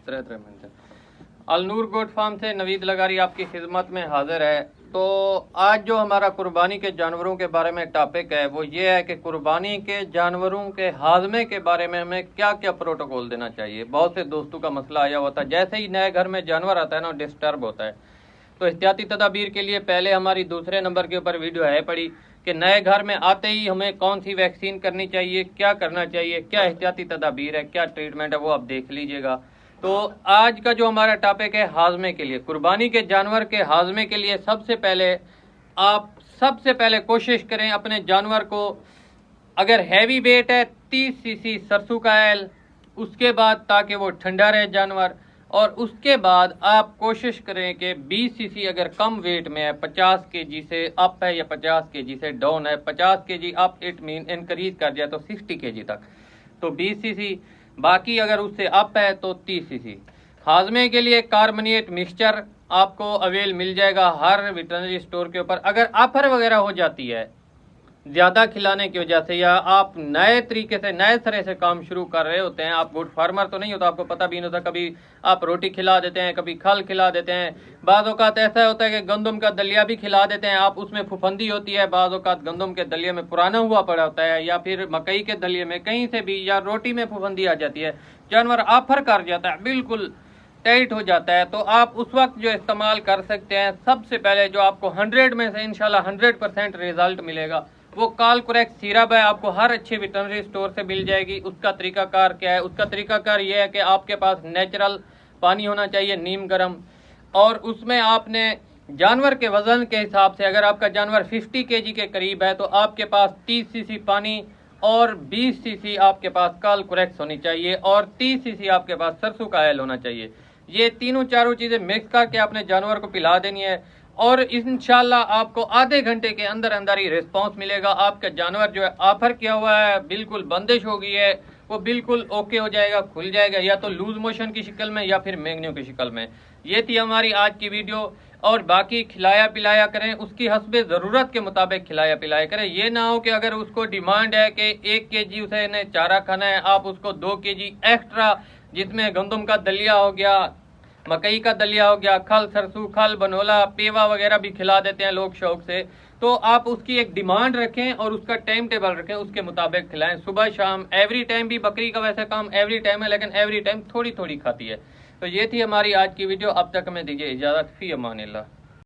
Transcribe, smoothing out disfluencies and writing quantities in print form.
तरह मिलते हैं। अलनूर गोट फार्म से नवीद लगारी आपकी खिदमत में हाजिर है। तो आज जो हमारा कुर्बानी के जानवरों के बारे में टॉपिक है वो ये है कि कुर्बानी के जानवरों के हाजमे के बारे में हमें क्या क्या प्रोटोकॉल देना चाहिए। बहुत से दोस्तों का मसला आया होता है, जैसे ही नए घर में जानवर आता है ना डिस्टर्ब होता है। तो एहतियाती तदाबीर के लिए पहले हमारी दूसरे नंबर के ऊपर वीडियो है पड़ी कि नए घर में आते ही हमें कौन सी वैक्सीन करनी चाहिए, क्या करना चाहिए, क्या एहतियाती तदाबीर है, क्या ट्रीटमेंट है, वो आप देख लीजिएगा। तो आज का जो हमारा टॉपिक है हाजमे के लिए, कुर्बानी के जानवर के हाजमे के लिए सबसे पहले कोशिश करें अपने जानवर को, अगर हैवी वेट है 30 सीसी सरसों का ऑयल, उसके बाद ताकि वो ठंडा रहे जानवर, और उसके बाद आप कोशिश करें कि 20 सीसी अगर कम वेट में है, 50 केजी से अप है या 50 केजी से डाउन है, 50 KG up it mean increase कर दिया तो 60 केजी तक, तो 20 सीसी, बाकी अगर उससे अप है तो 30 सीसी। हाजमे के लिए कार्बोनेट मिक्सचर आपको अवेल मिल जाएगा हर वेटरनरी स्टोर के ऊपर। अगर ऑफर वगैरह हो जाती है ज़्यादा खिलाने की वजह से, या आप नए तरीके से नए तरह से काम शुरू कर रहे होते हैं, आप गुड फार्मर तो नहीं होता, आपको पता भी नहीं होता, कभी आप रोटी खिला देते हैं, कभी खल खिला देते हैं, बाज़ औक़ात ऐसा होता है कि गंदम का दलिया भी खिला देते हैं आप, उसमें फुफंदी होती है, बाज़ औक़ात गंदम के दलिए में पुराना हुआ पड़ा होता है, या फिर मकई के दलिए में कहीं से भी, या रोटी में फुफंदी आ जाती है, जानवर ऑफर कर जाता है, बिल्कुल टाइट हो जाता है। तो आप उस वक्त जो इस्तेमाल कर सकते हैं, सबसे पहले जो आपको 100 में से इंशाल्लाह 100% रिजल्ट मिलेगा, वो कालकुरेक्स सिरप है। आपको हर अच्छे वेटरनरी स्टोर से मिल जाएगी। उसका तरीकाकार क्या है? उसका तरीकाकार ये है कि आपके पास नेचुरल पानी होना चाहिए, नीम गर्म, और उसमें आपने जानवर के वजन के हिसाब से, अगर आपका जानवर 50 केजी के करीब है तो आपके पास 30 सीसी पानी और 20 सीसी आपके पास कालकुरेक्स होनी चाहिए, और 30 सीसी आपके पास सरसों का ऑयल होना चाहिए। ये तीनों चारों चीज़ें मिक्स करके अपने जानवर को पिला देनी है, और इंशाल्लाह आपको आधे घंटे के अंदर अंदर ही रिस्पांस मिलेगा। आपका जानवर जो है ऑफर किया हुआ है, बिल्कुल बंदिश हो गई है, वो बिल्कुल ओके हो जाएगा, खुल जाएगा, या तो लूज मोशन की शक्ल में या फिर मैंगनियों की शक्ल में। ये थी हमारी आज की वीडियो। और बाकी खिलाया पिलाया करें, उसकी हस्बे ज़रूरत के मुताबिक खिलाया पिलाया करें। ये ना हो कि अगर उसको डिमांड है कि 1 केजी उसे चारा खाना है, आप उसको 2 केजी एक्स्ट्रा, जिसमें गंदम का दलिया हो गया, मकई का दलिया हो गया, खल सरसों, खल बनोला, पेवा वगैरह भी खिला देते हैं लोग शौक से। तो आप उसकी एक डिमांड रखें और उसका टाइम टेबल रखें, उसके मुताबिक खिलाएं, सुबह शाम। एवरी टाइम भी बकरी का वैसे काम एवरी टाइम है, लेकिन एवरी टाइम थोड़ी थोड़ी खाती है। तो ये थी हमारी आज की वीडियो। अब तक हमें दीजिए इजाज़त। फी अमानिल्लाह।